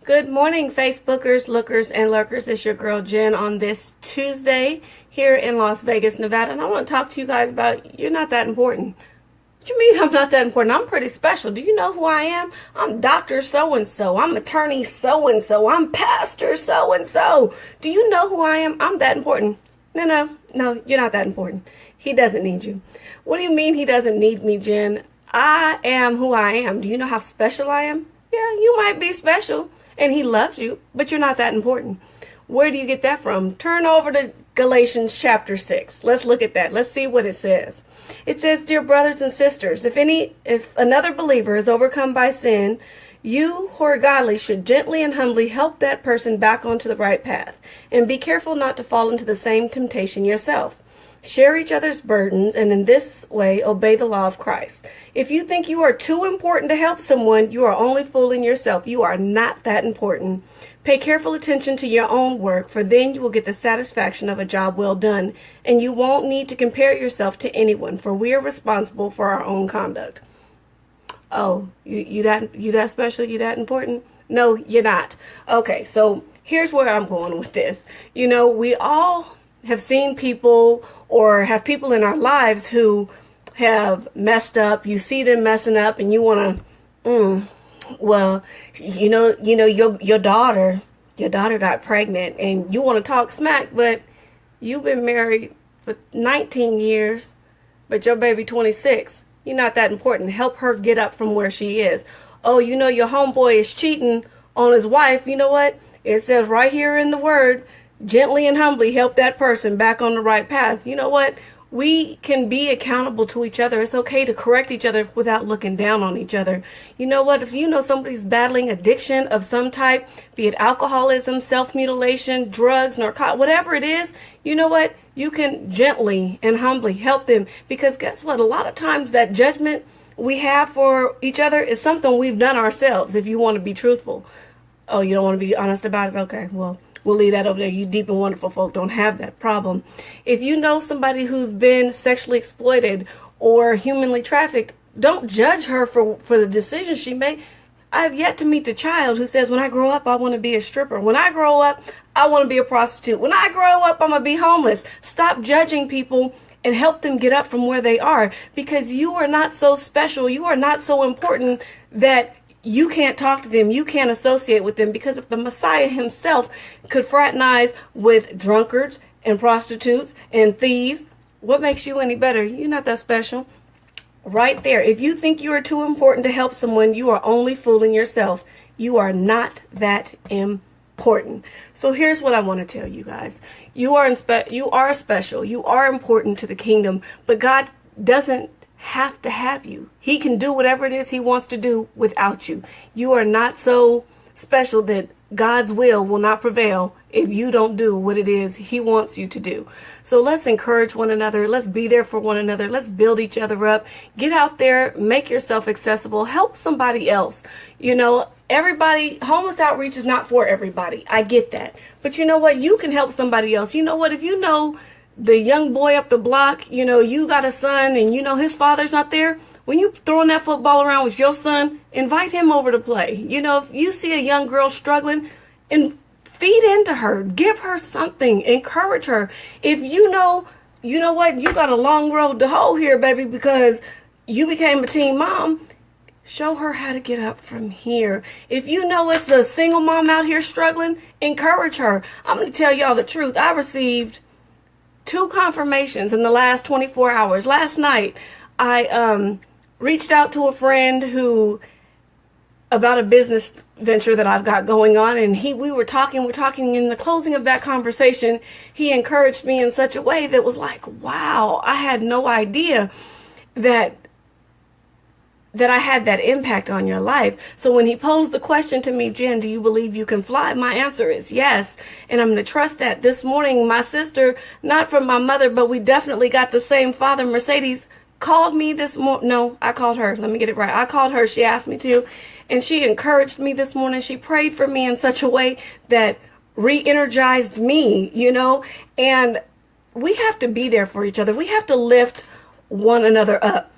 Good morning, Facebookers, lookers, and lurkers. It's your girl Jen on this Tuesday here in Las Vegas, Nevada. And I want to talk to you guys about you're not that important. What do you mean I'm not that important? I'm pretty special. Do you know who I am? I'm Dr. So-and-so. I'm attorney so-and-so. I'm pastor so-and-so. Do you know who I am? I'm that important. No, you're not that important. He doesn't need you. What do you mean he doesn't need me, Jen? I am who I am. Do you know how special I am? Yeah, you might be special. And he loves you, but you're not that important. Where do you get that from? Turn over to Galatians chapter 6. Let's look at that. Let's see what it says. It says, dear brothers and sisters, if another believer is overcome by sin, you who are godly should gently and humbly help that person back onto the right path. And be careful not to fall into the same temptation yourself. Share each other's burdens, and in this way obey the law of Christ. If you think you are too important to help someone, you are only fooling yourself. You are not that important. Pay careful attention to your own work, for then you will get the satisfaction of a job well done, and you won't need to compare yourself to anyone, for we are responsible for our own conduct. Oh, you that special? You that important? No, you're not. Okay, so here's where I'm going with this. You know, we all have seen people or have people in our lives who have messed up. You see them messing up and you want to, well, your daughter got pregnant and you want to talk smack, but you've been married for 19 years, but your baby 26. You're not that important. Help her get up from where she is. Oh, your homeboy is cheating on his wife. You know what? It says right here in the word, gently and humbly help that person back on the right path. You know what? We can be accountable to each other. It's okay to correct each other without looking down on each other. You know what? If you know somebody's battling addiction of some type, be it alcoholism, self-mutilation, drugs, narcotics, whatever it is, you know what? You can gently and humbly help them. Because guess what? A lot of times that judgment we have for each other is something we've done ourselves, if you want to be truthful. Oh, you don't want to be honest about it? Okay, well, we'll leave that over there. You deep and wonderful folk don't have that problem. If you know somebody who's been sexually exploited or humanly trafficked, don't judge her for the decisions she made. I have yet to meet the child who says, when I grow up, I want to be a stripper. When I grow up, I want to be a prostitute. When I grow up, I'm going to be homeless. Stop judging people and help them get up from where they are, because you are not so special. You are not so important that you can't talk to them. You can't associate with them, because if the Messiah himself could fraternize with drunkards and prostitutes and thieves, what makes you any better? You're not that special. Right there. If you think you are too important to help someone, you are only fooling yourself. You are not that important. So here's what I want to tell you guys. You are special. You are important to the kingdom, but God doesn't have to have you. He can do whatever it is he wants to do without you. You are not so special that God's will not prevail if you don't do what it is he wants you to do. So let's encourage one another. Let's be there for one another. Let's build each other up. Get out there, make yourself accessible, help somebody else. Everybody, homeless outreach is not for everybody. I get that. But you know what? You can help somebody else. You know what? If you know the young boy up the block, you got a son and his father's not there, when you throwing that football around with your son, invite him over to play. If you see a young girl struggling, and feed into her, give her something, encourage her. If you know what, you got a long road to hoe here, baby, because you became a teen mom, show her how to get up from here. If you know it's a single mom out here struggling, encourage her. I'm going to tell y'all the truth. I received 2 confirmations in the last 24 hours. Last night, I reached out to a friend about a business venture that I've got going on, and we were talking. In the closing of that conversation, he encouraged me in such a way that was like, wow, I had no idea that I had that impact on your life. So when he posed the question to me, Jen, do you believe you can fly? My answer is yes. And I'm going to trust that. This morning, my sister, not from my mother, but we definitely got the same father, Mercedes, called me this morning. No, I called her. Let me get it right. I called her. She asked me to. And she encouraged me this morning. She prayed for me in such a way that re-energized me, and we have to be there for each other. We have to lift one another up.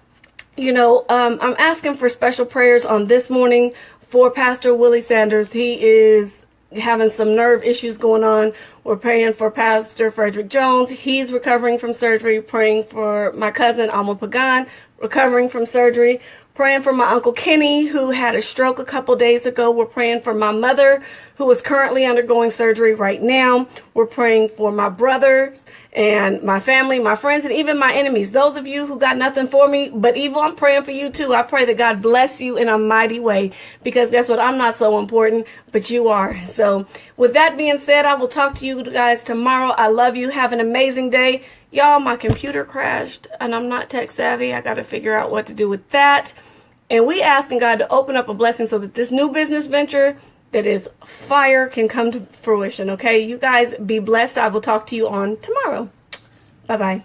I'm asking for special prayers on this morning for Pastor Willie Sanders. He is having some nerve issues going on. We're praying for Pastor Frederick Jones. He's recovering from surgery. Praying for my cousin Alma Pagan, recovering from surgery. Praying for my Uncle Kenny, who had a stroke a couple days ago. We're praying for my mother, who is currently undergoing surgery right now. We're praying for my brothers and my family, my friends, and even my enemies. Those of you who got nothing for me but evil, I'm praying for you too. I pray that God bless you in a mighty way, because guess what? I'm not so important, but you are. So with that being said, I will talk to you guys tomorrow. I love you. Have an amazing day. Y'all, my computer crashed and I'm not tech savvy. I got to figure out what to do with that. And we asking God to open up a blessing so that this new business venture that is fire can come to fruition. Okay, you guys be blessed. I will talk to you on tomorrow. Bye-bye.